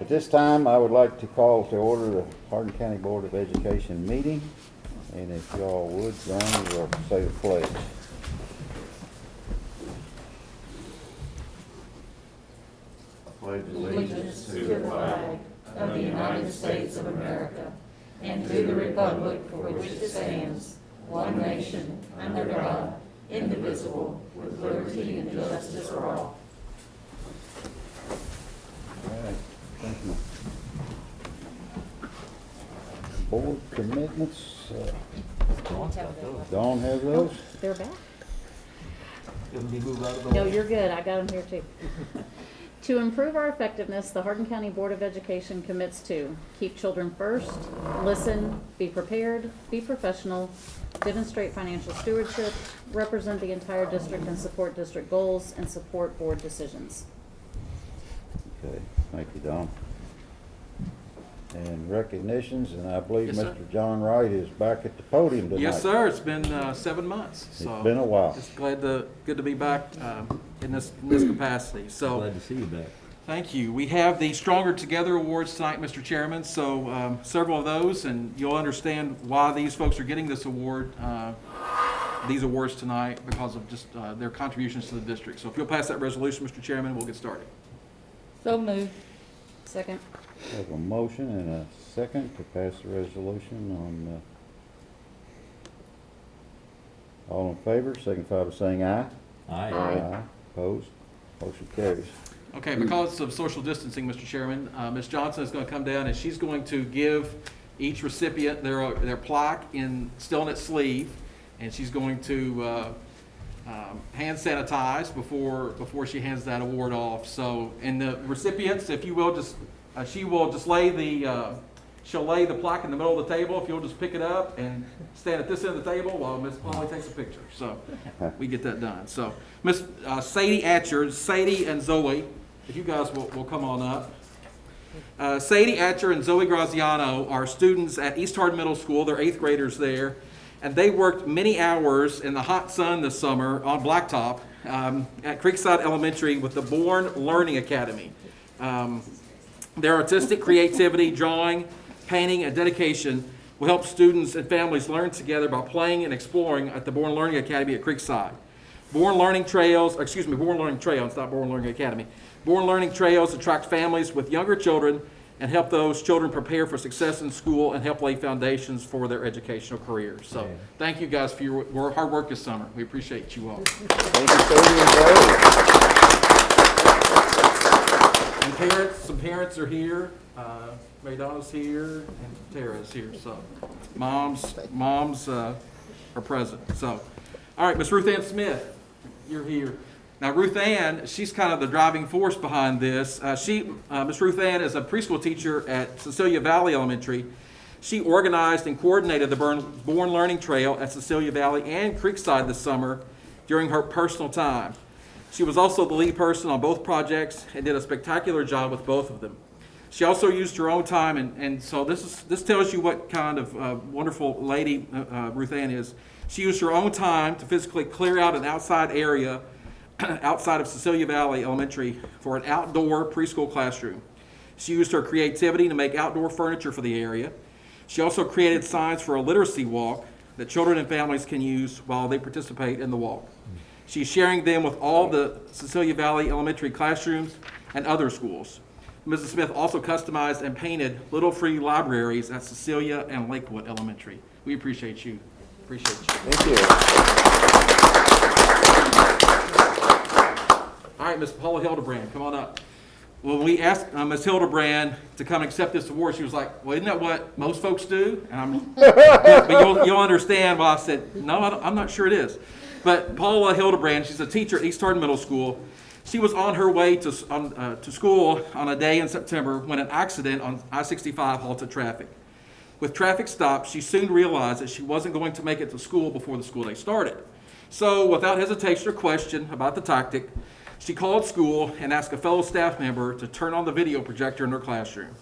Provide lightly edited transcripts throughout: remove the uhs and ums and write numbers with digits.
At this time, I would like to call to order the Hardin County Board of Education meeting. And if y'all would join me, we'll say the pledge. Pledge allegiance to the flag of the United States of America and to the republic for which it stands, one nation, under God, indivisible, with liberty and justice for all. All right, thank you. Board commitments, Dawn has those? They're back. Didn't he move out of the No, way? you're good. I got them here too. To improve our effectiveness, the Hardin County Board of Education commits to keep children first, listen, be prepared, be professional, demonstrate financial stewardship, represent the entire district and support district goals, and support board decisions. Okay, thank you, Dawn. And recognitions, and I believe Yes, sir. Mr. John Wright is back at the podium tonight. Yes, sir. It's been 7 months. So It's been a while. Just good to be back in this capacity. So Glad to see you back. thank you. We have the Stronger Together Awards tonight, Mr. Chairman. So several of those, and you'll understand why these folks are getting this award, these awards tonight, because of just their contributions to the district. So if you'll pass that resolution, Mr. Chairman, we'll get started. So moved. Second. Have a motion and a second to pass the resolution on, all in favor, signify by saying aye. Aye. Opposed? Motion carries. Okay, because of social distancing, Mr. Chairman, Ms. Johnson is going to come down and she's going to give each recipient their plaque still in its sleeve, and she's going to hand sanitize before she hands that award off. So, and the recipients, if you will, she'll lay the plaque in the middle of the table. If you'll just pick it up and stand at this end of the table while Miss Polly takes a picture. So we get that done. So Miss Sadie Atcher, Sadie and Zoe, if you guys will come on up. Sadie Atcher and Zoe Graziano are students at East Hardin Middle School. They're 8th graders there. And they worked many hours in the hot sun this summer on blacktop at Creekside Elementary with the Born Learning Academy. Their artistic creativity, drawing, painting, and dedication will help students and families learn together by playing and exploring at the Born Learning Academy at Creekside. Born Learning Trails, not Born Learning Academy. Born Learning Trails attract families with younger children and help those children prepare for success in school and help lay foundations for their educational careers. So thank you guys for your hard work this summer. We appreciate you all. Thank you, Sadie and Zoe. And some parents are here. Mary Donna's here and Tara's here. So moms are present. So, all right, Miss Ruth Ann Smith, you're here. Now, Ruth Ann, she's kind of the driving force behind this. Miss Ruth Ann is a preschool teacher at Cecilia Valley Elementary. She organized and coordinated the Born Learning Trail at Cecilia Valley and Creekside this summer during her personal time. She was also the lead person on both projects and did a spectacular job with both of them. She also used her own time, and so this tells you what kind of wonderful lady Ruth Ann is. She used her own time to physically clear out an outside area outside of Cecilia Valley Elementary for an outdoor preschool classroom. She used her creativity to make outdoor furniture for the area. She also created signs for a literacy walk that children and families can use while they participate in the walk. She's sharing them with all the Cecilia Valley Elementary classrooms and other schools. Mrs. Smith also customized and painted little free libraries at Cecilia and Lakewood Elementary. We appreciate you. Thank you. All right, Ms. Paula Hildebrand, come on up. When we asked Ms. Hildebrand to come accept this award, she was like, well, isn't that what most folks do? But you'll understand why I said, no, I'm not sure it is. But Paula Hildebrand, she's a teacher at East Hardin Middle School. She was on her way to school on a day in September when an accident on I-65 halted traffic. With traffic stopped, she soon realized that she wasn't going to make it to school before the school day started. So without hesitation or question about the tactic, she called school and asked a fellow staff member to turn on the video projector in her classroom.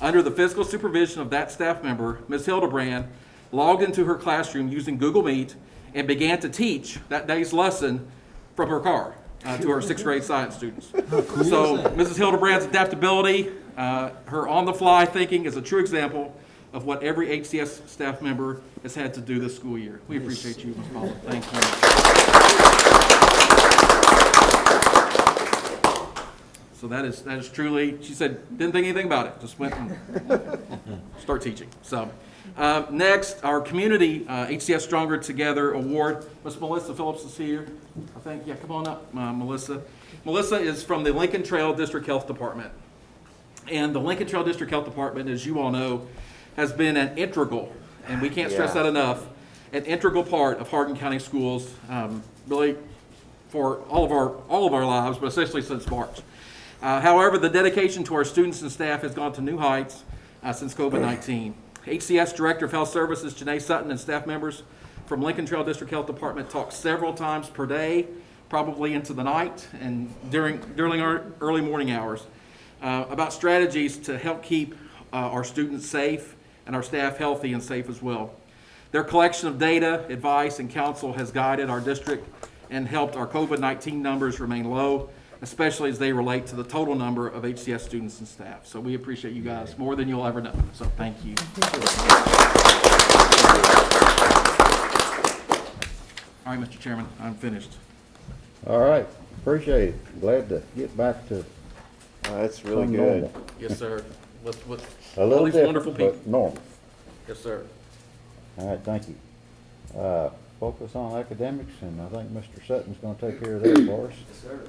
Under the physical supervision of that staff member, Ms. Hildebrand logged into her classroom using Google Meet and began to teach that day's lesson from her car to her 6th grade science students. So Mrs. Hildebrand's adaptability Her on-the-fly thinking is a true example of what every HCS staff member has had to do this school year. We appreciate you, Ms. Paula. Thank you. So that is truly, she said, didn't think anything about it, just went and start teaching. So next, our community HCS Stronger Together Award. Ms. Melissa Phillips is here. I think, yeah, come on up, Melissa. Melissa is from the Lincoln Trail District Health Department. And the Lincoln Trail District Health Department, as you all know, has been an integral, and we can't stress that enough, an integral part of Hardin County Schools, really for all of our lives, but especially since March. However, the dedication to our students and staff has gone to new heights since COVID-19. HCS Director of Health Services, Janae Sutton, and staff members from Lincoln Trail District Health Department talk several times per day, probably into the night and during our early morning hours, about strategies to help keep our students safe and our staff healthy and safe as well. Their collection of data, advice, and counsel has guided our district and helped our COVID-19 numbers remain low, especially as they relate to the total number of HCS students and staff. So we appreciate you guys more than you'll ever know. So thank you. All right, Mr. Chairman, I'm finished. All right, appreciate it. Glad to get back to That's really some good. normal. Yes, sir. With A all little these different, wonderful people. but normal. Yes, sir. All right, thank you. Focus on academics, and I think Mr. Sutton's gonna take care of that for us. Yes, sir.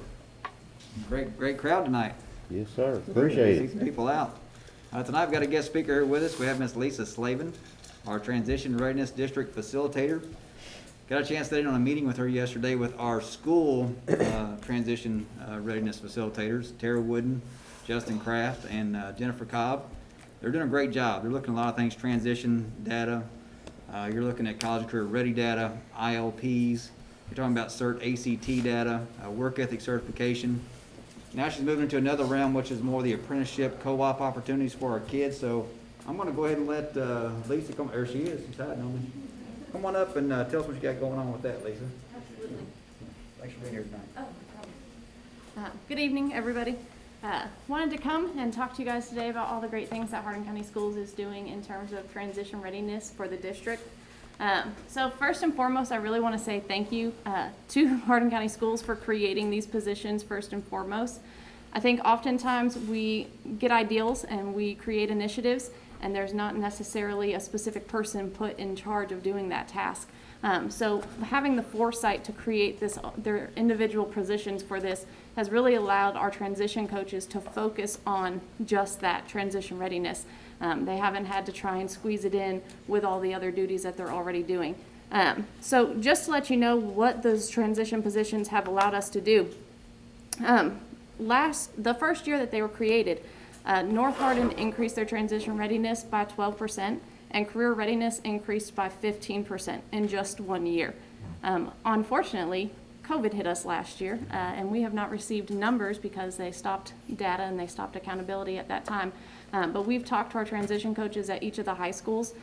Great crowd tonight. Yes, sir. Appreciate See it. some people out. Tonight we've got a guest speaker here with us. We have Miss Lisa Slavin, our Transition Readiness District Facilitator. Got a chance to sit in on a meeting with her yesterday with our school Transition Readiness Facilitators, Tara Wooden, Justin Kraft, and Jennifer Cobb. They're doing a great job. They're looking at a lot of things, transition data. You're looking at college career ready data, ILPs. You're talking about Cert ACT data, work ethic certification. Now she's moving into another realm, which is more the apprenticeship co-op opportunities for our kids. So I'm going to go ahead and let Lisa come. There she is. She's hiding on me. Come on up and tell us what you got going on with that, Lisa. Absolutely. Thanks for being here tonight. Oh, no problem. Good evening, everybody. Wanted to come and talk to you guys today about all the great things that Hardin County Schools is doing in terms of transition readiness for the district. So first and foremost, I really want to say thank you to Hardin County Schools for creating these positions first and foremost. I think oftentimes we get ideals and we create initiatives, and there's not necessarily a specific person put in charge of doing that task. So having the foresight to create their individual positions for this has really allowed our transition coaches to focus on just that transition readiness. They haven't had to try and squeeze it in with all the other duties that they're already doing. So just to let you know what those transition positions have allowed us to do. The first year that they were created, North Hardin increased their transition readiness by 12%, and career readiness increased by 15% in just 1 year. Unfortunately, COVID hit us last year, and we have not received numbers because they stopped data and they stopped accountability at that time. But we've talked to our transition coaches at each of the high schools.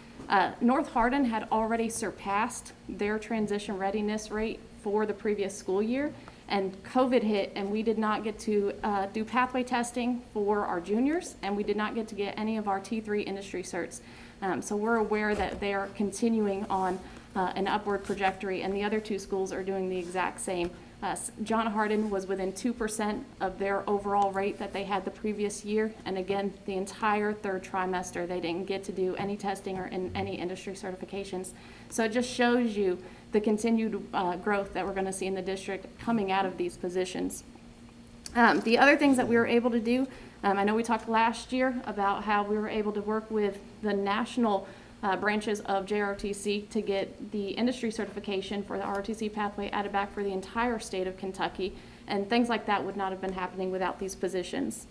North Hardin had already surpassed their transition readiness rate for the previous school year, and COVID hit, and we did not get to do pathway testing for our juniors, and we did not get to get any of our T3 industry certs. So we're aware that they are continuing on an upward trajectory, and the other two schools are doing the exact same. John Hardin was within 2% of their overall rate that they had the previous year, and again, the entire third trimester, they didn't get to do any testing or any industry certifications. So it just shows you the continued growth that we're going to see in the district coming out of these positions. The other things that we were able to do, I know we talked last year about how we were able to work with the national branches of JROTC to get the industry certification for the ROTC pathway added back for the entire state of Kentucky, and things like that would not have been happening without these positions.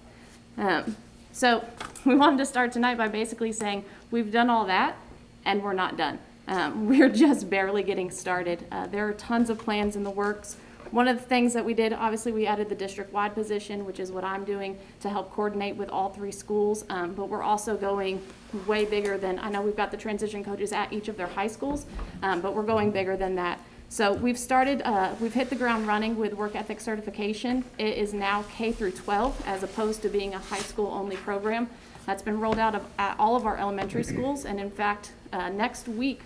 So we wanted to start tonight by basically saying we've done all that and we're not done. We're just barely getting started. There are tons of plans in the works. One of the things that we did, obviously we added the district-wide position, which is what I'm doing to help coordinate with all three schools, but we're also going way bigger than, I know we've got the transition coaches at each of their high schools, but we're going bigger than that. So we've hit the ground running with work ethic certification. It is now K through 12 as opposed to being a high school only program. That's been rolled out at all of our elementary schools, and in fact, next week,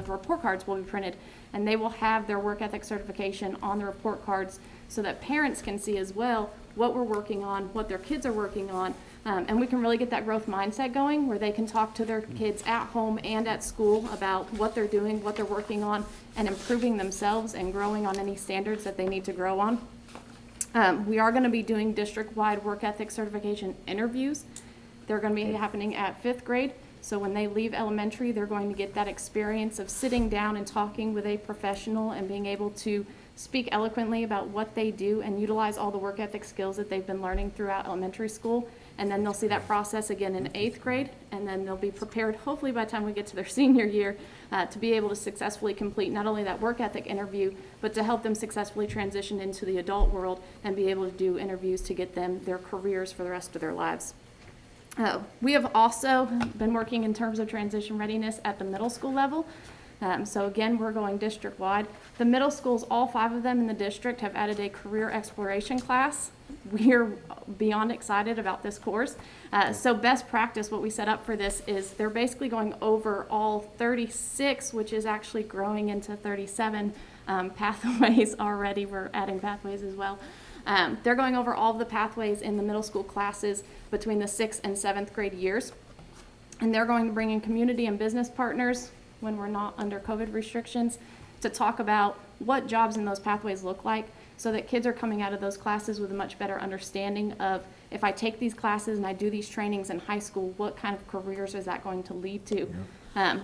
report cards will be printed, and they will have their work ethic certification on the report cards so that parents can see as well what we're working on, what their kids are working on, and we can really get that growth mindset going where they can talk to their kids at home and at school about what they're doing, what they're working on, and improving themselves and growing on any standards that they need to grow on. We are going to be doing district-wide work ethic certification interviews. They're going to be happening at 5th grade. So when they leave elementary, they're going to get that experience of sitting down and talking with a professional and being able to speak eloquently about what they do and utilize all the work ethic skills that they've been learning throughout elementary school. And then they'll see that process again in 8th grade, and then they'll be prepared, hopefully by the time we get to their senior year, to be able to successfully complete not only that work ethic interview, but to help them successfully transition into the adult world and be able to do interviews to get them their careers for the rest of their lives. We have also been working in terms of transition readiness at the middle school level. So again, we're going district-wide. The middle schools, all 5 of them in the district, have added a career exploration class. We're beyond excited about this course. So best practice, what we set up for this is they're basically going over all 36, which is actually growing into 37 pathways already. We're adding pathways as well. They're going over all of the pathways in the middle school classes between the 6th and 7th grade years. And they're going to bring in community and business partners when we're not under COVID restrictions to talk about what jobs in those pathways look like so that kids are coming out of those classes with a much better understanding of if I take these classes and I do these trainings in high school, what kind of careers is that going to lead to?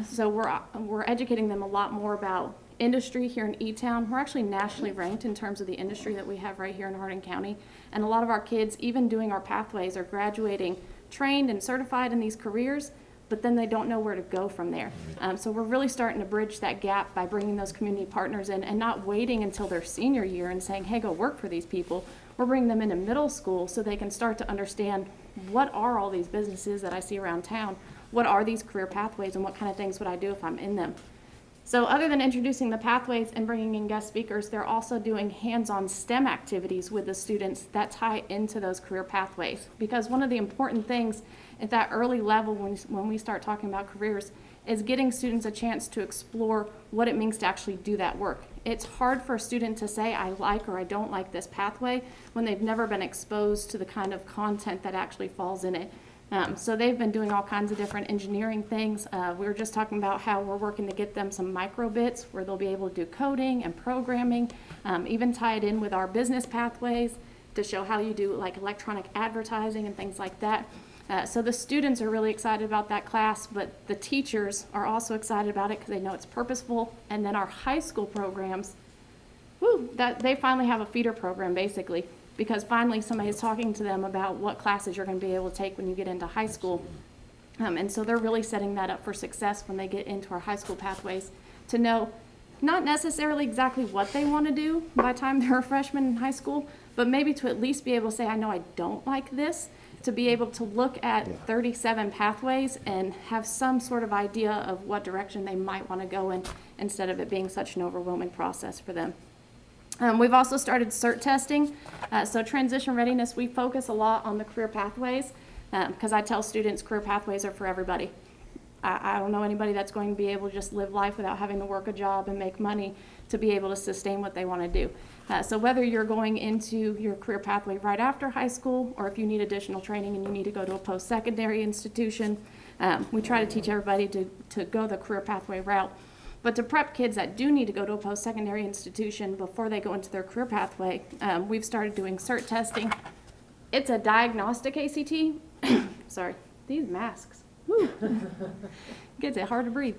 So we're educating them a lot more about industry here in E-Town. We're actually nationally ranked in terms of the industry that we have right here in Hardin County. And a lot of our kids, even doing our pathways, are graduating trained and certified in these careers, but then they don't know where to go from there. So we're really starting to bridge that gap by bringing those community partners in and not waiting until their senior year and saying, hey, go work for these people. We're bringing them into middle school so they can start to understand what are all these businesses that I see around town, what are these career pathways, and what kind of things would I do if I'm in them. So other than introducing the pathways and bringing in guest speakers, they're also doing hands-on STEM activities with the students that tie into those career pathways. Because one of the important things at that early level when we start talking about careers is getting students a chance to explore what it means to actually do that work. It's hard for a student to say, I like or I don't like this pathway when they've never been exposed to the kind of content that actually falls in it. So they've been doing all kinds of different engineering things. We were just talking about how we're working to get them some microbits where they'll be able to do coding and programming, even tie it in with our business pathways to show how you do like electronic advertising and things like that. So the students are really excited about that class, but the teachers are also excited about it because they know it's purposeful. And then our high school programs, that they finally have a feeder program basically, because finally somebody is talking to them about what classes you're going to be able to take when you get into high school. And so they're really setting that up for success when they get into our high school pathways to know not necessarily exactly what they want to do by the time they're a freshman in high school, but maybe to at least be able to say, I know I don't like this, to be able to look at 37 pathways and have some sort of idea of what direction they might want to go in instead of it being such an overwhelming process for them. We've also started Cert Testing. So transition readiness, we focus a lot on the career pathways because I tell students career pathways are for everybody. I don't know anybody that's going to be able to just live life without having to work a job and make money to be able to sustain what they want to do. So whether you're going into your career pathway right after high school or if you need additional training and you need to go to a post-secondary institution, we try to teach everybody to go the career pathway route. But to prep kids that do need to go to a post-secondary institution before they go into their career pathway, we've started doing Cert Testing. It's a diagnostic ACT. Sorry, these masks. Woo. Gets it hard to breathe.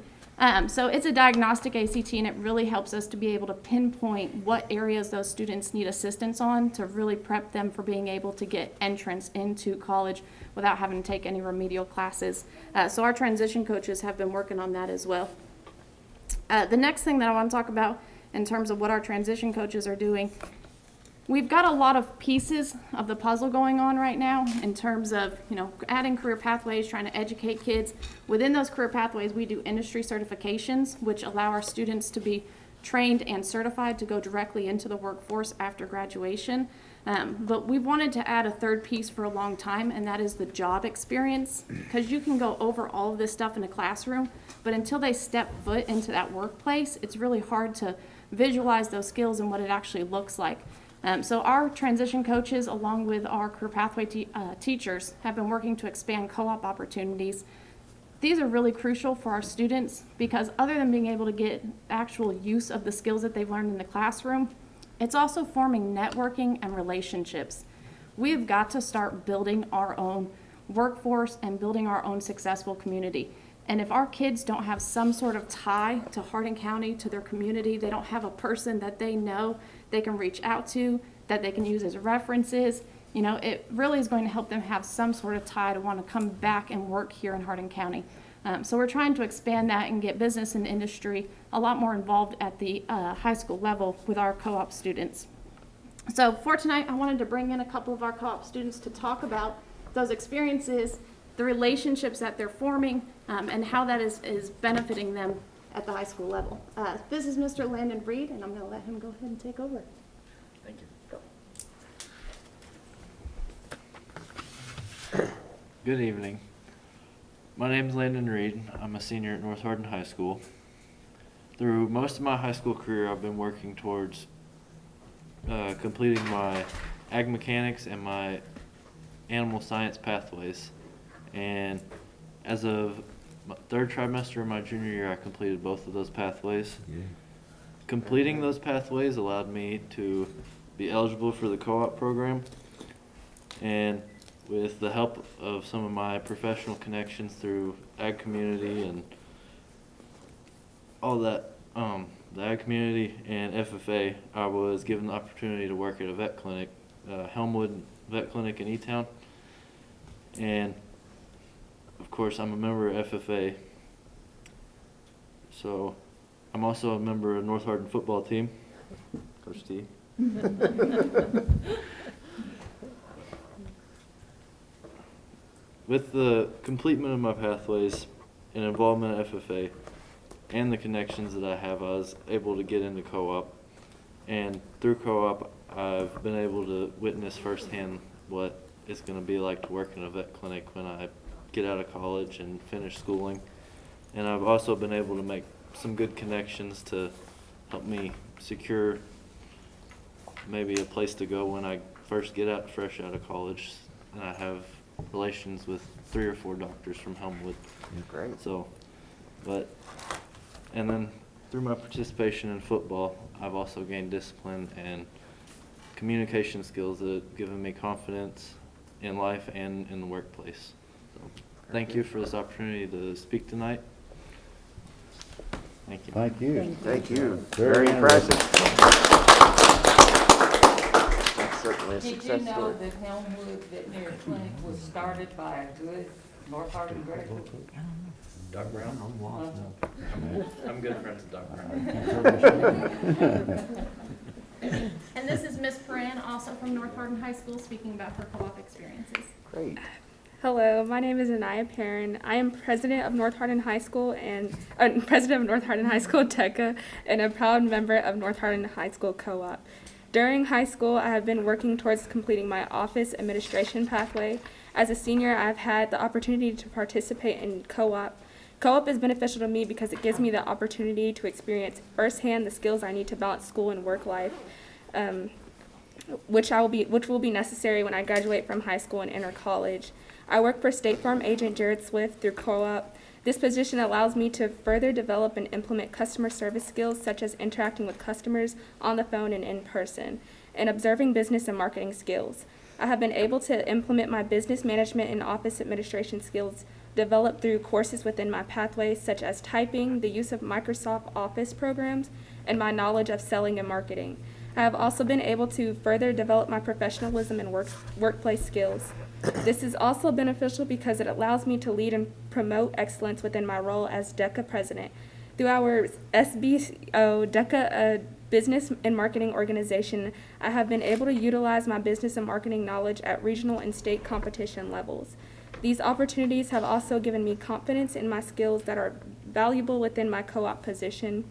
So it's a diagnostic ACT, and it really helps us to be able to pinpoint what areas those students need assistance on to really prep them for being able to get entrance into college without having to take any remedial classes. So our transition coaches have been working on that as well. The next thing that I want to talk about in terms of what our transition coaches are doing, we've got a lot of pieces of the puzzle going on right now in terms of, adding career pathways, trying to educate kids. Within those career pathways, we do industry certifications, which allow our students to be trained and certified to go directly into the workforce after graduation. But we wanted to add a third piece for a long time, and that is the job experience, because you can go over all of this stuff in a classroom, but until they step foot into that workplace, it's really hard to visualize those skills and what it actually looks like. So our transition coaches, along with our career pathway teachers, have been working to expand co-op opportunities. These are really crucial for our students because other than being able to get actual use of the skills that they've learned in the classroom, it's also forming networking and relationships. We have got to start building our own workforce and building our own successful community. And if our kids don't have some sort of tie to Hardin County, to their community, they don't have a person that they know they can reach out to, that they can use as references, you know, it really is going to help them have some sort of tie to want to come back and work here in Hardin County. So we're trying to expand that and get business and industry a lot more involved at the high school level with our co-op students. So for tonight, I wanted to bring in a couple of our co-op students to talk about those experiences, the relationships that they're forming, and how that is benefiting them at the high school level. This is Mr. Landon Reed, and I'm going to let him go ahead and take over. Thank you. Go. Good evening. My name is Landon Reed. I'm a senior at North Hardin High School. Through most of my high school career, I've been working towards completing my ag mechanics and my animal science pathways. And as of third trimester of my junior year, I completed both of those pathways. Yeah. Completing those pathways allowed me to be eligible for the co-op program, and with the help of some of my professional connections through ag community and all that, the ag community and FFA, I was given the opportunity to work at a vet clinic, Helmwood Vet Clinic in E-Town. And of course, I'm a member of FFA. So I'm also a member of North Hardin football team, Coach T. With the completion of my pathways and involvement at FFA and the connections that I have, I was able to get into co-op. And through co-op, I've been able to witness firsthand what it's going to be like to work in a vet clinic when I get out of college and finish schooling. And I've also been able to make some good connections to help me secure maybe a place to go when I first get fresh out of college. And I have relations with 3 or 4 doctors from Helmwood. Great. So, and then through my participation in football, I've also gained discipline and communication skills that have given me confidence in life and in the workplace. So, thank you for this opportunity to speak tonight. Thank you. Thank you. Thank you. Very Very impressive. interesting. That's certainly a Did success you know story. that Helmwood Veterinary Clinic was started by a good North Hardin graduate? Doc Brown? I'm good friends with Doc Brown. And this is Miss Perrin, also from North Hardin High School, speaking about her co-op experiences. Great. Hello, my name is Anaya Perrin. I am president of North Hardin High School and president of North Hardin High School TECA and a proud member of North Hardin High School Co-op. During high school, I have been working towards completing my office administration pathway. As a senior, I've had the opportunity to participate in co-op. Co-op is beneficial to me because it gives me the opportunity to experience firsthand the skills I need to balance school and work life, which will be necessary when I graduate from high school and enter college. I work for State Farm agent Jared Swift through co-op. This position allows me to further develop and implement customer service skills such as interacting with customers on the phone and in person, and observing business and marketing skills. I have been able to implement my business management and office administration skills developed through courses within my pathways such as typing, the use of Microsoft Office programs, and my knowledge of selling and marketing. I have also been able to further develop my professionalism and workplace skills. This is also beneficial because it allows me to lead and promote excellence within my role as DECA president. Through our SBO DECA business and marketing organization, I have been able to utilize my business and marketing knowledge at regional and state competition levels. These opportunities have also given me confidence in my skills that are valuable within my co-op position.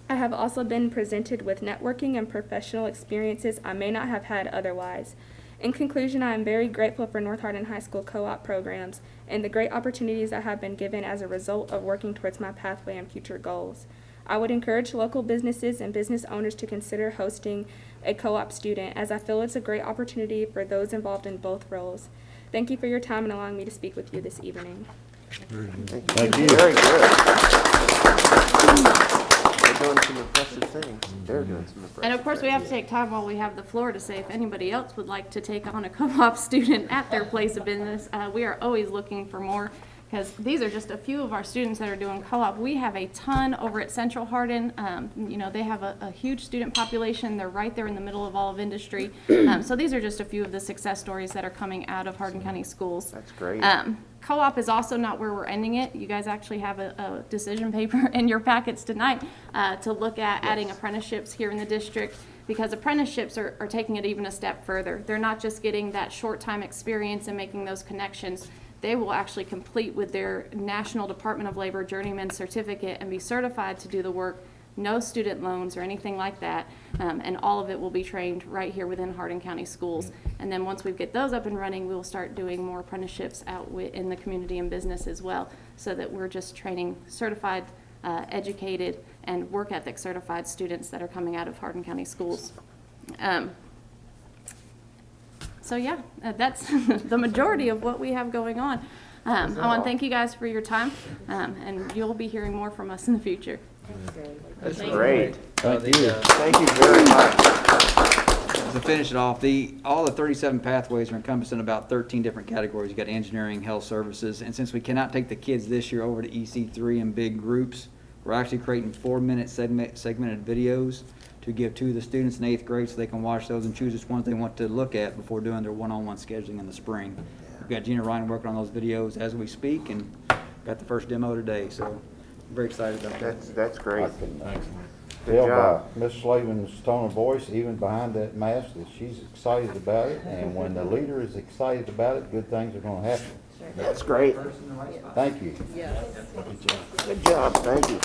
I have also been presented with networking and professional experiences I may not have had otherwise. In conclusion, I am very grateful for North Hardin High School co-op programs and the great opportunities I have been given as a result of working towards my pathway and future goals. I would encourage local businesses and business owners to consider hosting a co-op student, as I feel it's a great opportunity for those involved in both roles. Thank you for your time and allowing me to speak with you this evening. Thank you. Very good. They're doing some impressive things. They're doing some impressive things. And of course, we have to take time while we have the floor to say if anybody else would like to take on a co-op student at their place of business. We are always looking for more, because these are just a few of our students that are doing co-op. We have a ton over at Central Hardin. You know, they have a huge student population. They're right there in the middle of all of industry. So these are just a few of the success stories that are coming out of Hardin County Schools. That's great. Co-op is also not where we're ending it. You guys actually have a decision paper in your packets tonight to look at adding apprenticeships here in the district, because apprenticeships are taking it even a step further. They're not just getting that short time experience and making those connections. They will actually complete with their National Department of Labor Journeyman Certificate and be certified to do the work. No student loans or anything like that, and all of it will be trained right here within Hardin County Schools. And then once we get those up and running, we will start doing more apprenticeships out in the community and business as well, so that we're just training certified, educated, and work ethic certified students that are coming out of Hardin County Schools. So yeah, that's the majority of what we have going on. I want to thank you guys for your time, and you'll be hearing more from us in the future. That's great. Thank you. Thank you very much. To finish it off, all the 37 pathways are encompassed in about 13 different categories. You got engineering, health services, and since we cannot take the kids this year over to EC3 in big groups, we're actually creating 4-minute segmented videos to give to the students in 8th grade so they can watch those and choose which ones they want to look at before doing their one-on-one scheduling in the spring. We've got Gina Ryan working on those videos as we speak, and got the first demo today, so I'm very excited about that. That's great. I can Good tell by job. Miss Slavin's tone of voice, even behind that mask, that she's excited about it. And when the leader is excited about it, good things are going to happen. That's great. Thank you. Good job. Thank you.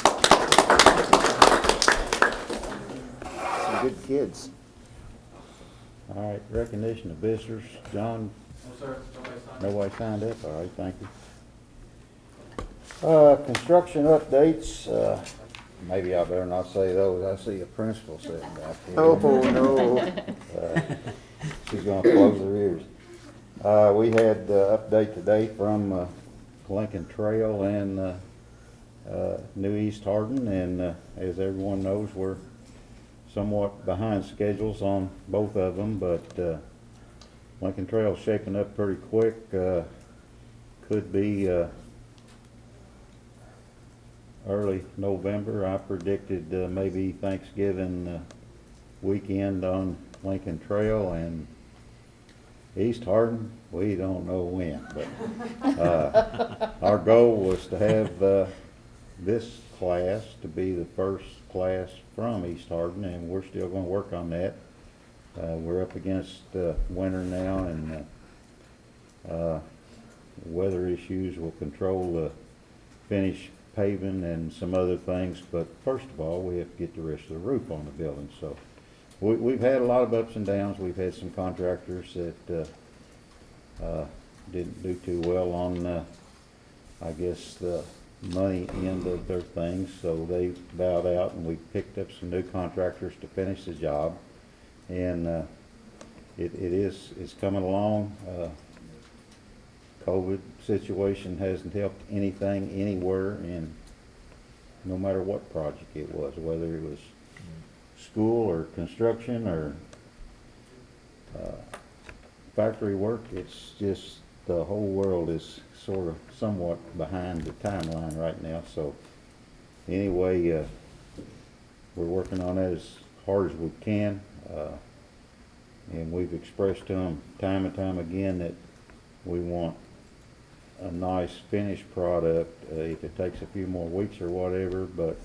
Some good kids. All right, recognition of visitors. John? No, sir. Nobody signed up? All right, thank you. Construction updates. Maybe I better not say those. I see a principal sitting back here. Oh, no. She's gonna close her ears. We had update today from Lincoln Trail and New East Hardin, and as everyone knows, we're somewhat behind schedules on both of them, but Lincoln Trail's shaping up pretty quick. Could be early November. I predicted maybe Thanksgiving weekend on Lincoln Trail, and East Hardin, we don't know when, but our goal was to have this class to be the first class from East Hardin, and we're still going to work on that. We're up against winter now, and weather issues will control the finish paving and some other things, but first of all, we have to get the rest of the roof on the building. So we've had a lot of ups and downs. We've had some contractors that didn't do too well on, I guess, the money end of their things, so they bowed out, and we picked up some new contractors to finish the job, and it's coming along. COVID situation hasn't helped anything anywhere, and no matter what project it was, whether it was school or construction or factory work, it's just the whole world is sort of somewhat behind the timeline right now. So anyway, we're working on that as hard as we can, and we've expressed to them time and time again that we want a nice finished product, if it takes a few more weeks or whatever, but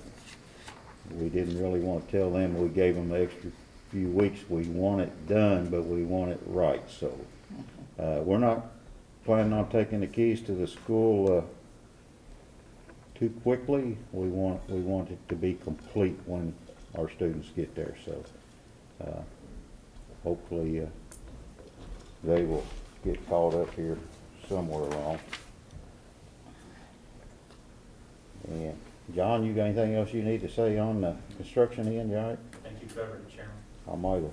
we didn't really want to tell them we gave them the extra few weeks. We want it done, but we want it right. So we're not planning on taking the keys to the school too quickly. We want it to be complete when our students get there. So hopefully they will get caught up here somewhere along. And John, you got anything else you need to say on the construction end? You all right? I think you covered it, Chairman. I might have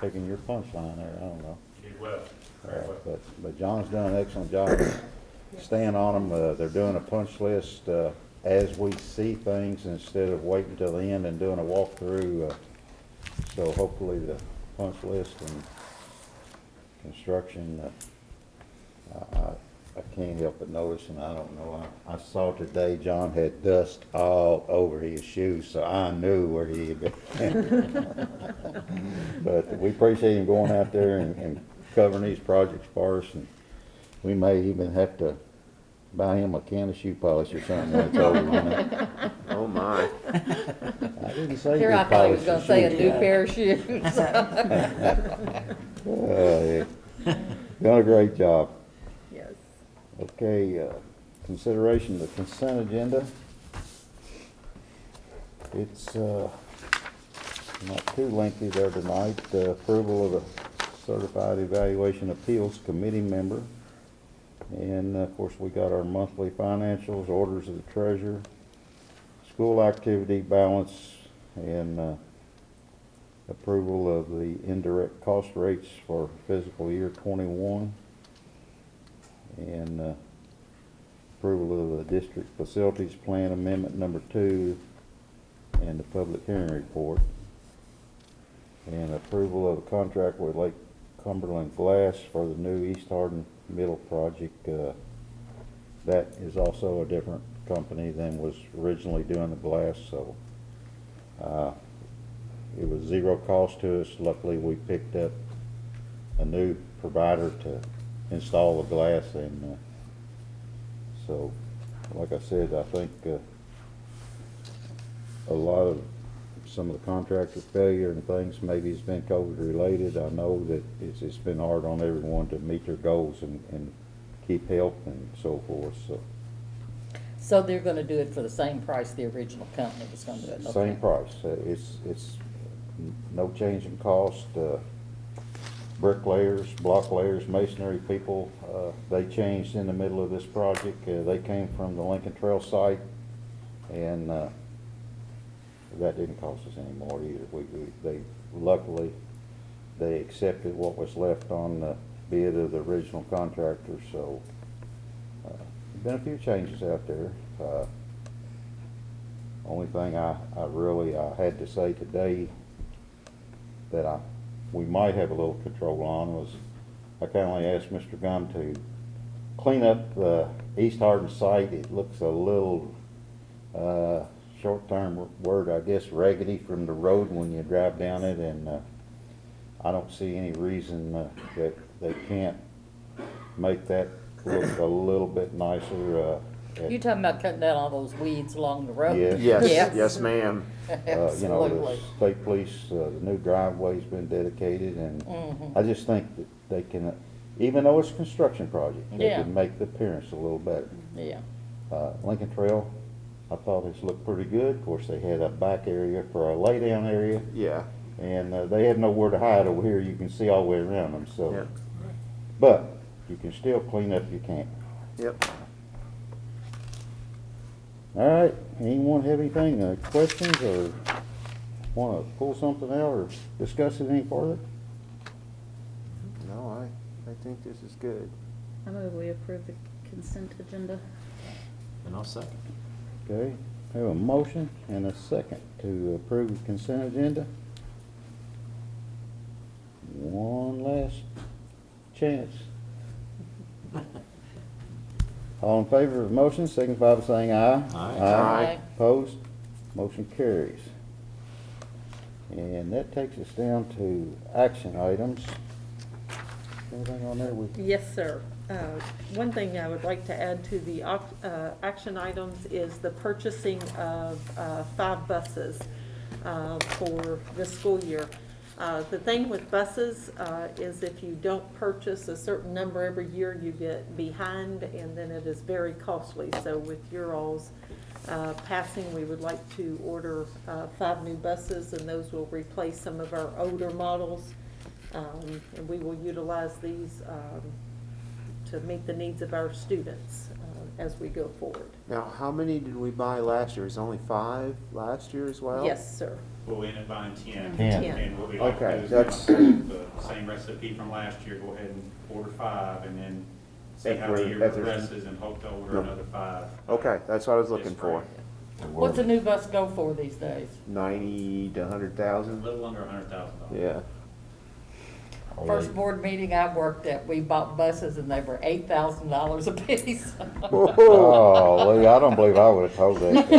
taken your punchline there, I don't know. You did well. Very well. But John's done an excellent job staying on them. They're doing a punch list as we see things instead of waiting till the end and doing a walkthrough. So hopefully the punch list and construction, I can't help but notice, and I don't know, I saw today John had dust all over his shoes, so I knew where he had been. But we appreciate him going out there and covering these projects for us, and we may even have to buy him a can of shoe polish or something when it's over, you know? Oh, my. I didn't say Here, good I thought he was polish gonna for say a shoes. new pair of shoes. Yeah. Done a great job. Yes. Okay, consideration of the consent agenda. It's not too lengthy there tonight. Approval of a certified evaluation appeals committee member. And of course, we got our monthly financials, orders of the treasurer, school activity balance, and approval of the indirect cost rates for fiscal year 21. And approval of the district facilities plan amendment number 2 and the public hearing report. And approval of a contract with Lake Cumberland Glass for the new East Hardin Middle project. That is also a different company than was originally doing the glass, so it was zero cost to us. Luckily, we picked up a new provider to install the glass, and so like I said, I think a lot of some of the contractor failure and things maybe has been COVID related. I know that it's been hard on everyone to meet their goals and keep health and so forth, So they're gonna do it for the same price the original company was gonna do it? same Okay. price. It's no change in cost. Bricklayers, block layers, masonry people, they changed in the middle of this project. They came from the Lincoln Trail site, and that didn't cost us any more either. Luckily, they accepted what was left on the bid of the original contractor, so there's been a few changes out there. Only thing I had to say today that we might have a little control on was I kindly asked Mr. Gum to clean up the East Hardin site. It looks a little, short-term word, I guess, raggedy from the road when you drive down it, and I don't see any reason that they can't make that look a little bit nicer. You talking about cutting down all those weeds along the road? Yes. Yes, ma'am. You know, Absolutely. the state police, the new driveway's been dedicated, and I just think that they can, even though it's a construction project, they Yeah. can make the appearance a little better. Yeah. Lincoln Trail, I thought this looked pretty good. Of course, they had a back area for a lay-down area, Yeah. and they had nowhere to hide over here. You can see all the way around them, so. Yeah. But you can still clean up your camp. Yep. All right, anyone have anything, questions, or want to pull something out or discuss it any further? No, I think this is good. I move we approve the consent agenda. And I'll second. Okay, have a motion and a second to approve the consent agenda. One last chance. All in favor of the motion, signify by saying aye. Aye. Aye. Opposed? Motion carries. And that takes us down to action items. Anything on there with? Yes, sir. One thing I would like to add to the action items is the purchasing of 5 buses for this school year. The thing with buses is if you don't purchase a certain number every year, you get behind, and then it is very costly. So with your all's passing, we would like to order 5 new buses, and those will replace some of our older models. And we will utilize these to meet the needs of our students as we go forward. Now, how many did we buy last year? Is it only 5 last year as well? Yes, sir. We'll end up buying 10. 10. And what we like to Okay, do is that's- the same recipe from last year, go ahead and order 5, and then see how the year If there's- progresses, and hope to order another 5. Okay, that's what I was looking this for. spring. What's a new bus go for these days? 90 to A 100,000? little under $100,000. Yeah. First board meeting I worked at, we bought buses and they were $8,000 a piece. Oh, Lee, I don't believe I would have told that.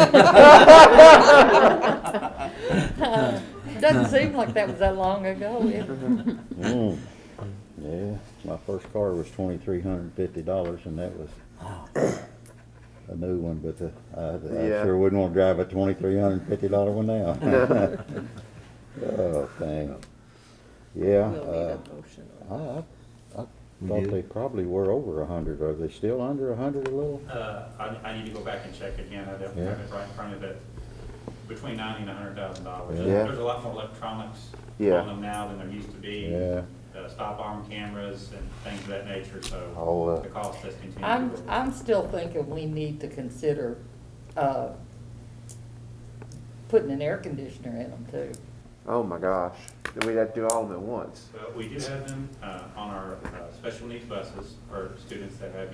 Doesn't seem like that was that long ago. Mm. Yeah, my first car was $2,350, and that was a new one, but I Yeah. sure wouldn't want to drive a $2,350 one now. Oh, dang. Yeah, We'll need a motion on that. I thought they probably were over 100. Are they still under 100 a little? I need to go back and check again. I don't Yeah. have it right in front of it. Between $90,000 and $100,000. Yeah. There's a lot more electronics Yeah. on them now than there used to be. Yeah. Stop arm cameras and things of that nature, so I'll, the cost has continued. I'm still thinking we need to consider, putting an air conditioner in them too. Oh my gosh. Then we'd have to do all of them at once. Well, we do have them on our special needs buses for students that have,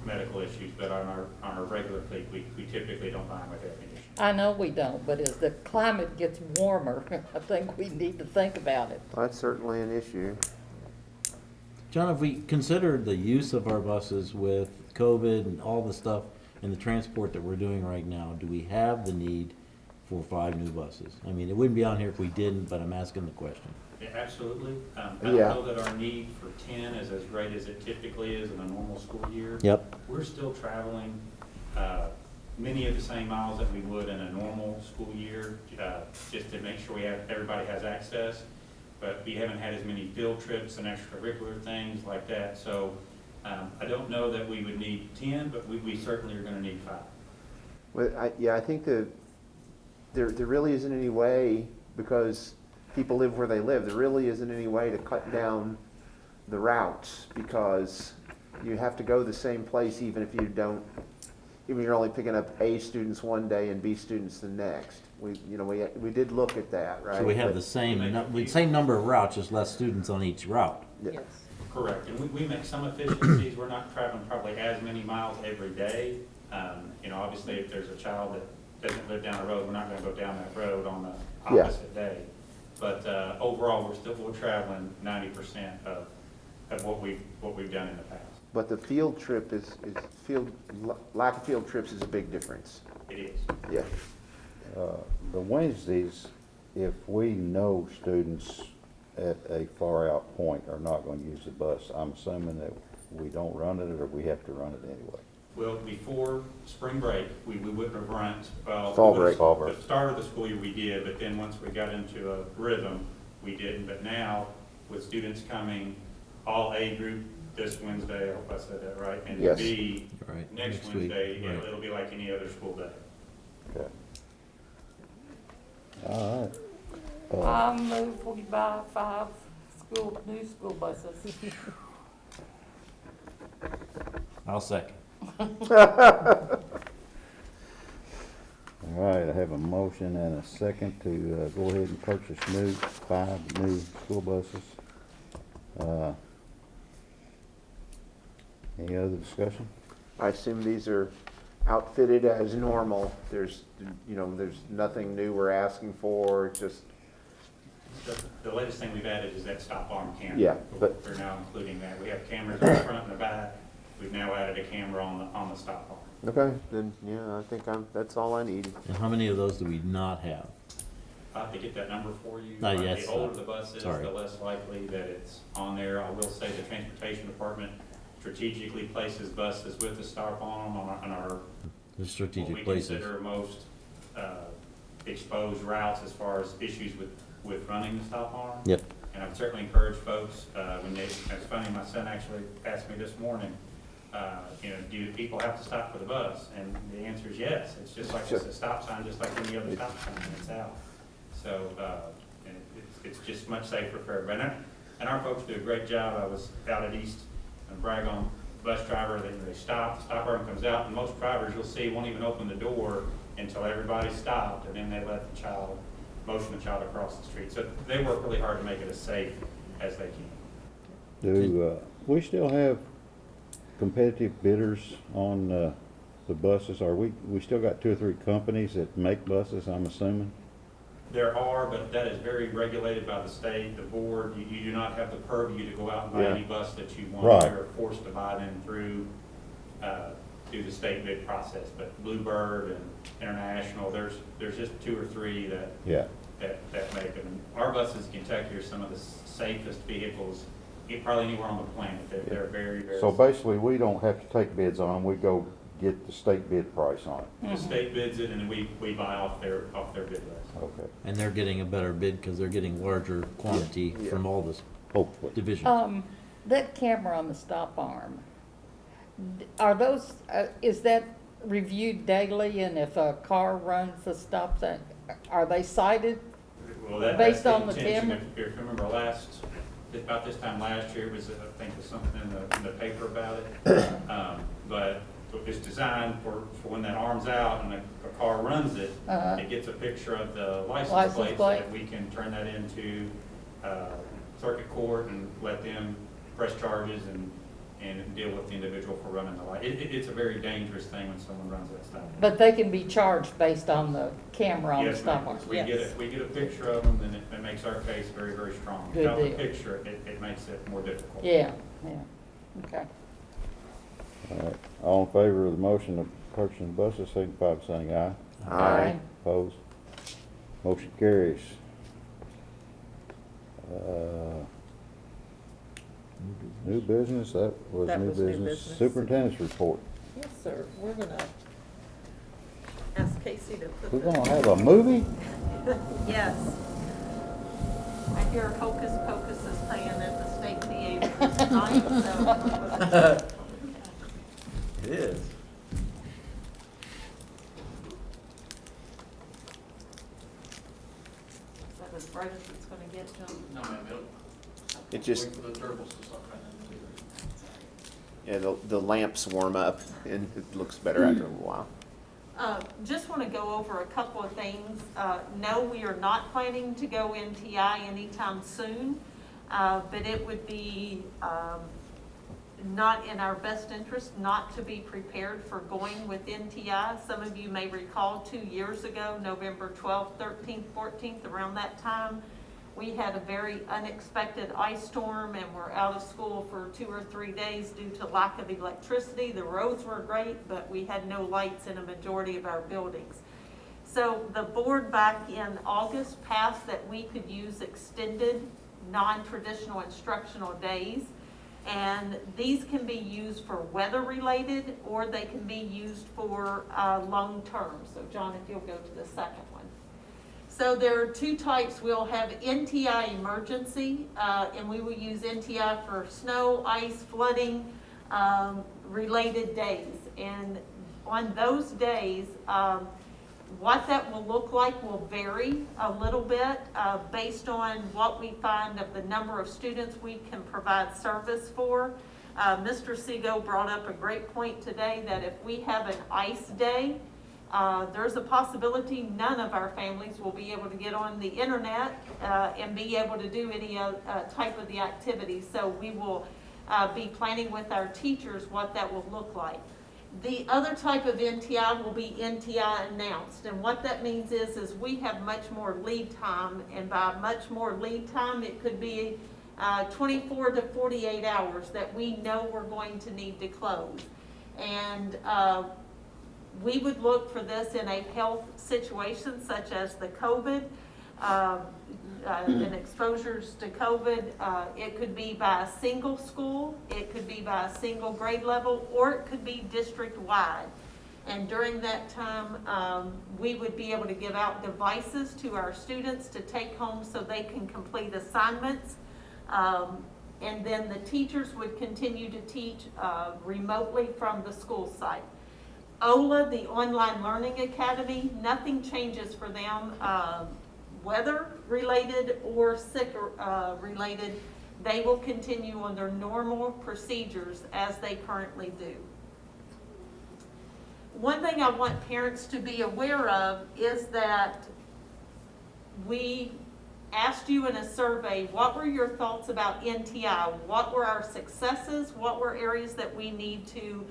medical issues, but on our regular fleet, we typically don't buy them with air conditioning. I know we don't, but as the climate gets warmer, I think we need to think about it. Well, that's certainly an issue. John, have we considered the use of our buses with COVID and all the stuff and the transport that we're doing right now? Do we have the need for 5 new buses? I mean, it wouldn't be on here if we didn't, but I'm asking the question. Yeah, absolutely. I don't Yeah. know that our need for 10 is as great as it typically is in a normal school year. Yep. We're still traveling many of the same miles that we would in a normal school year, just to make sure everybody has access. But we haven't had as many field trips and extracurricular things like that. So I don't know that we would need 10, but we certainly are going to need 5. Well, I think that there really isn't any way, because people live where they live, there really isn't any way to cut down the routes, because you have to go the same place even if you don't, even if you're only picking up A students one day and B students the next. We did look at that, right? So we have But- the same number of routes, just less students on each route. Yeah. Yes. Correct, and we make some efficiencies. We're not traveling probably as many miles every day. Obviously, if there's a child that doesn't live down the road, we're not gonna go down that road on the Yeah. opposite day. But overall, we're traveling 90% of what we've done in the past. But the field trip lack of field trips is a big difference. It is. Yeah. The Wednesdays, if we know students at a far out point are not going to use the bus, I'm assuming that we don't run it, or we have to run it anyway. Well, before spring break, we wouldn't have run, well. Fall we would've- break. Fall break. The start of the school year we did, but then once we got into a rhythm, we didn't. But now, with students coming, all A group this Wednesday, I hope I said that right, and Yes. B Right, next next week, Wednesday, right. it'll be like any other school day. Okay. All right. I move we buy 5 new school buses. I'll second. All right, I have a motion and a second to go ahead and purchase 5 new school buses. Any other discussion? I assume these are outfitted as normal. There's nothing new we're asking for, just, The latest thing we've added is that stop arm camera. Yeah, but- We're now including that. We have cameras in the front and the back. We've now added a camera on the stop arm. okay, then, yeah, I think that's all I need. And how many of those do we not have? I'll have to get that number for you. Yes, The older the bus is, sorry. the less likely that it's on there. I will say the transportation department strategically places buses with the stop on them on our, The what strategic we places. consider most exposed routes as far as issues with with running the stop arm. Yep. And I've certainly encouraged folks, it's funny, my son actually asked me this morning, do people have to stop for the bus? And the answer is yes. It's just like, it's a stop sign, just like any other stop sign, and it's out. So, and it's just much safer for everybody. And our folks do a great job. I was out at East and brag on the bus driver, they stop, the stop arm comes out, and most drivers you'll see won't even open the door until everybody's stopped, and then they let the motion the child across the street. So they work really hard to make it as safe as they can. Do we still have competitive bidders on the buses? Are we still got 2 or 3 companies that make buses, I'm assuming? There are, but that is very regulated by the state, the board. You do not have the purview to go out and buy any bus that you want. Right. You're forced to buy them through the state bid process. But Bluebird and International, there's just 2 or 3 that make them. Our buses in Kentucky are some of the safest vehicles probably anywhere on the planet. They're very, very So safe. basically, we don't have to take bids on them, we go get the state bid price on it. The state bids it, and then we buy off their bid list. Okay. And they're getting a better bid because they're getting larger quantity from all this Hopefully. divisions. That camera on the stop arm, are those, is that reviewed daily? And if a car runs the stop sign, are they cited? Well, Based that's on the intention. camera? If you remember about this time last year, I think was something in the paper about it. But it's designed for when that arm's out and a car runs it, it gets a picture of the license plate so that we can turn that into circuit court and let them press charges and deal with the individual for running the light. It's a very dangerous thing when someone runs that stop. But they can be charged based on the camera on the Yes, stop ma'am. arm? We get a picture of them, then it makes our case very, very strong. Good Without the deal. picture, it makes it more difficult. Yeah, okay. All right. All in favor of the motion of purchasing buses, signify by saying aye. Aye. Opposed? Motion carries. New business, that was That new was new business. business. Superintendent's report. Yes, sir. We're gonna ask Casey to put We're the. gonna have a movie? Yes. I hear Hocus Pocus is playing at the State Theater tonight, so. It is. Is that as bright as it's gonna get, John? No, ma'am, It just, wait for the turbos to start running. yeah, the lamps warm up and it looks better after a while. Just want to go over a couple of things. No, we are not planning to go NTI anytime soon, but it would be not in our best interest not to be prepared for going with NTI. Some of you may recall 2 years ago, November 12th, 13th, 14th, around that time, we had a very unexpected ice storm and were out of school for 2 or 3 days due to lack of electricity. The roads were great, but we had no lights in a majority of our buildings. So the board back in August passed that we could use extended non-traditional instructional days. And these can be used for weather related or they can be used for long term. So John, if you'll go to the second one. So there are 2 types. We'll have NTI emergency, and we will use NTI for snow, ice, flooding related days. And on those days, what that will look like will vary a little bit based on what we find of the number of students we can provide service for. Mr. Seago brought up a great point today that if we have an ice day, there's a possibility none of our families will be able to get on the internet and be able to do any type of the activity. So we will be planning with our teachers what that will look like. The other type of NTI will be NTI announced. And what that means is we have much more lead time. And by much more lead time, it could be 24 to 48 hours that we know we're going to need to close. And we would look for this in a health situation such as the COVID, and exposures to COVID. It could be by a single school, it could be by a single grade level, or it could be district-wide. And during that time, we would be able to give out devices to our students to take home so they can complete assignments. And then the teachers would continue to teach remotely from the school site. OLA, the Online Learning Academy, nothing changes for them, weather-related or sick-related. They will continue on their normal procedures as they currently do. One thing I want parents to be aware of is that we asked you in a survey, what were your thoughts about NTI? What were our successes? What were areas that we need to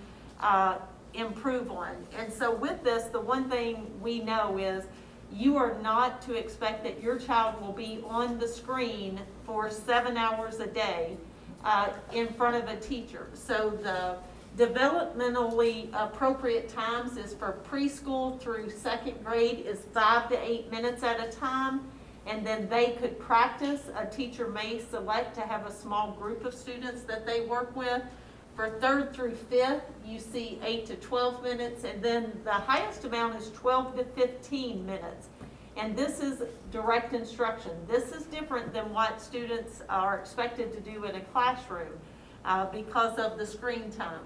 improve on? And so with this, the one thing we know is you are not to expect that your child will be on the screen for 7 hours a day in front of a teacher. So the developmentally appropriate times is for preschool through second grade is 5 to 8 minutes at a time. And then they could practice. A teacher may select to have a small group of students that they work with. For third through fifth, you see 8 to 12 minutes, and then the highest amount is 12 to 15 minutes. And this is direct instruction. This is different than what students are expected to do in a classroom because of the screen time.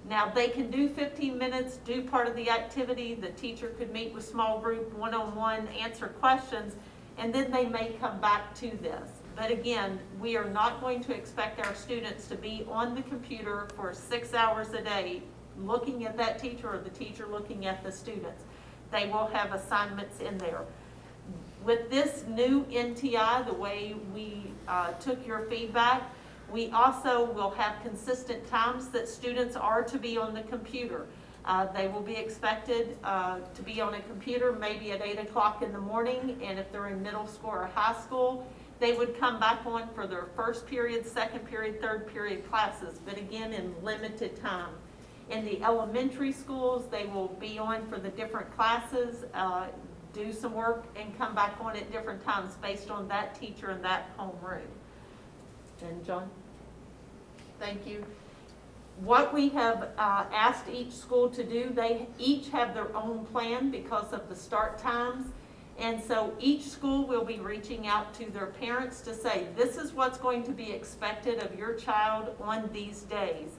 Now, they can do 15 minutes, do part of the activity. The teacher could meet with small group, one-on-one, answer questions, and then they may come back to this. But again, we are not going to expect our students to be on the computer for 6 hours a day looking at that teacher or the teacher looking at the students. They will have assignments in there. With this new NTI, the way we took your feedback, we also will have consistent times that students are to be on the computer. They will be expected to be on a computer maybe at 8 o'clock in the morning, and if they're in middle school or high school, they would come back on for their first period, second period, third period classes, but again in limited time. In the elementary schools, they will be on for the different classes, do some work, and come back on at different times based on that teacher and that homeroom. And John? Thank you. What we have asked each school to do, they each have their own plan because of the start times. And so each school will be reaching out to their parents to say, this is what's going to be expected of your child on these days.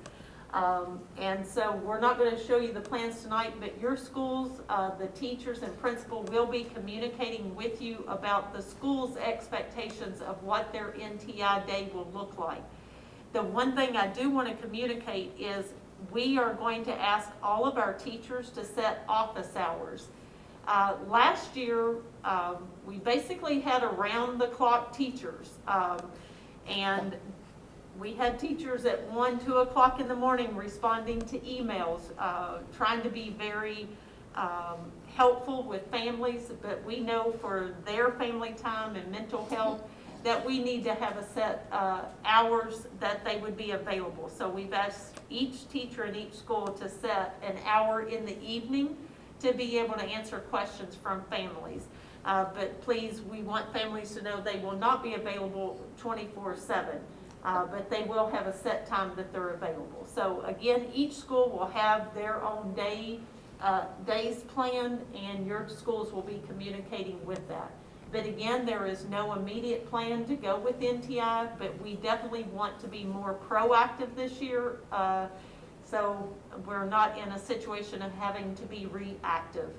And so we're not going to show you the plans tonight, but your schools, the teachers and principal will be communicating with you about the school's expectations of what their NTI day will look like. The one thing I do want to communicate is we are going to ask all of our teachers to set office hours. Last year, we basically had around-the-clock teachers, and we had teachers at 1, 2 o'clock in the morning responding to emails, trying to be very helpful with families, but we know for their family time and mental health that we need to have a set hours that they would be available. So we've asked each teacher in each school to set an hour in the evening to be able to answer questions from families. But please, we want families to know they will not be available 24/7, but they will have a set time that they're available. So again, each school will have their own days planned, and your schools will be communicating with that. But again, there is no immediate plan to go with NTI, but we definitely want to be more proactive this year. So we're not in a situation of having to be reactive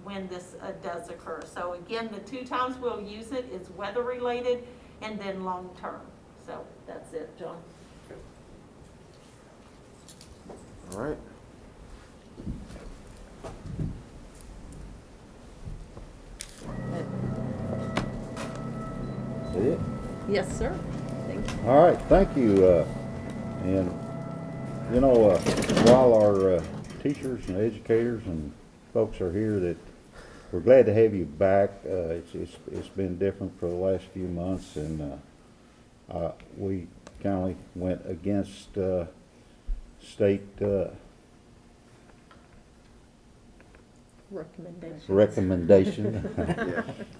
when this does occur. So again, the 2 times we'll use it is weather related and then long term. So that's it, John. All right. Is it? Yes, sir. Thank you. All right, thank you. And, you know, while our teachers and educators and folks are here, that we're glad to have you back. It's been different for the last few months, and we kind of went against state recommendation.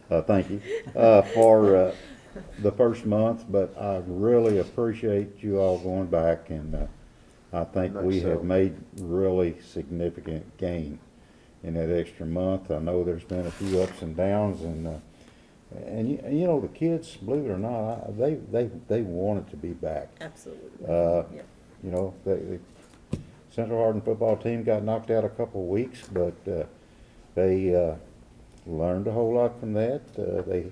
Thank you for the first month, but I really appreciate you all going back, and I think Much we so. have made really significant gain in that extra month. I know there's been a few ups and downs, and you know, the kids, believe it or not, they wanted to be back. Absolutely. You know, the Central Hardin football team got knocked out a couple of weeks, but they learned a whole lot from that. They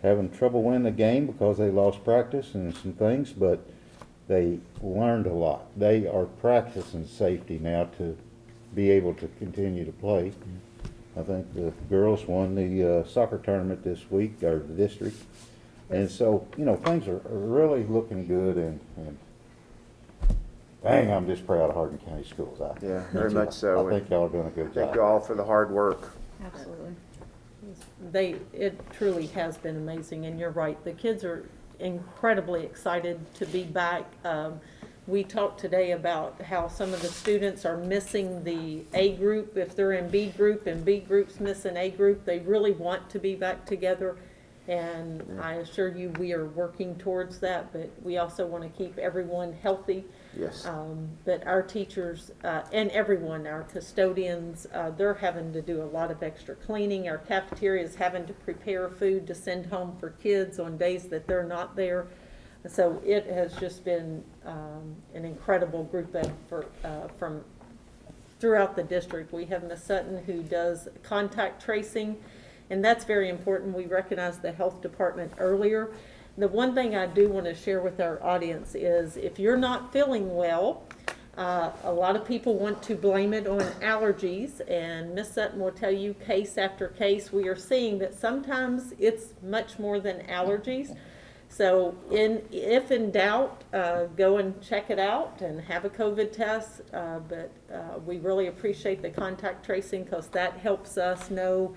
having trouble winning the game because they lost practice and some things, but they learned a lot. They are practicing safety now to be able to continue to play. I think the girls won the soccer tournament this week, or the district. And so, you know, things are really looking good, and dang, I'm just proud of Hardin County Schools. Yeah, very much so. I think y'all are doing a good Thank job. you all for the hard work. Absolutely. It truly has been amazing, and you're right, the kids are incredibly excited to be back. We talked today about how some of the students are missing the A group. If they're in B group and B group's missing A group, they really want to be back together. And I assure you, we are working towards that, but we also want to keep everyone healthy. Yes. But our teachers, and everyone, our custodians, they're having to do a lot of extra cleaning. Our cafeteria is having to prepare food to send home for kids on days that they're not there. So it has just been an incredible group effort from throughout the district. We have Ms. Sutton, who does contact tracing, and that's very important. We recognized the health department earlier. The one thing I do want to share with our audience is if you're not feeling well, a lot of people want to blame it on allergies, and Ms. Sutton will tell you case after case, we are seeing that sometimes it's much more than allergies. So if in doubt, go and check it out and have a COVID test. But we really appreciate the contact tracing, because that helps us know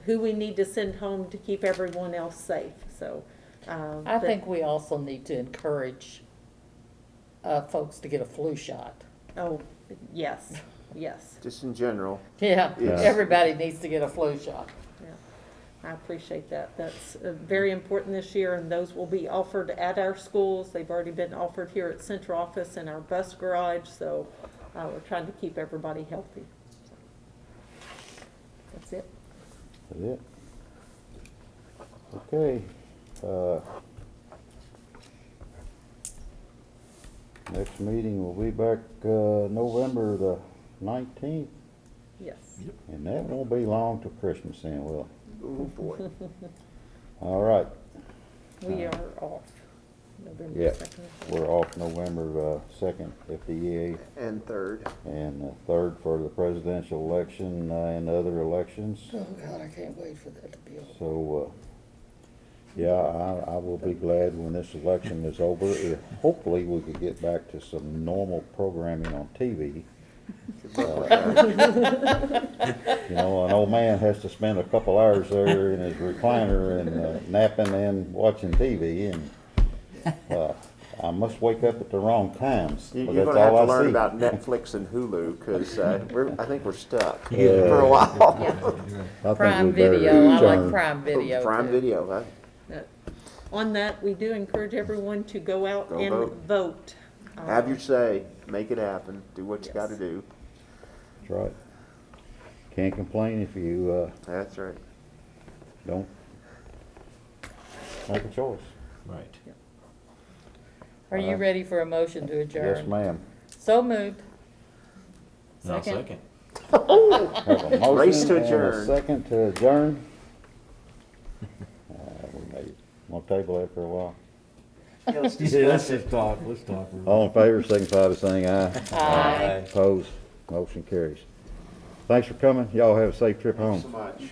who we need to send home to keep everyone else safe. So I think we also need to encourage folks to get a flu shot. Oh, yes, yes. Just in general. Yeah, Yes. everybody needs to get a flu shot. I appreciate that. That's very important this year, and those will be offered at our schools. They've already been offered here at Central Office and our bus garage, so we're trying to keep everybody healthy. That's it. That's it. Okay. Next meeting will be back November the 19th, Yes. and that won't be long till Christmas then, will it? Oh, boy. All right. We are off November Yeah, 2nd. we're off November 2nd at the EA, And third. and 3rd for the presidential election and other elections. Oh, God, I can't wait for that to be over. So, yeah, I will be glad when this election is over. If hopefully we could get back to some normal programming on TV. You know, an old man has to spend a couple hours there in his recliner and napping and watching TV, and I must wake up at the wrong times. You're but going that's to have all to I learn see. about Netflix and Hulu, because I think we're stuck Yeah. for a while. I think Prime we better Video, I like adjourn. Prime Video. Prime too. Video, huh? On that, we do encourage everyone to go out Go and vote. vote. Have your say, make it happen, do what you Yes. got to do. That's right. Can't complain if you That's right. don't make a choice. Right. Are you ready for a motion to adjourn? Yes, ma'am. So moved. No, Second. Have a motion Race to and a adjourn. second to adjourn. We may want to table that for a while. Yeah, let's just talk, let's talk. All in favor, signify by saying aye. Aye. Opposed, motion carries. Thanks for coming. Y'all have a safe trip home. So much.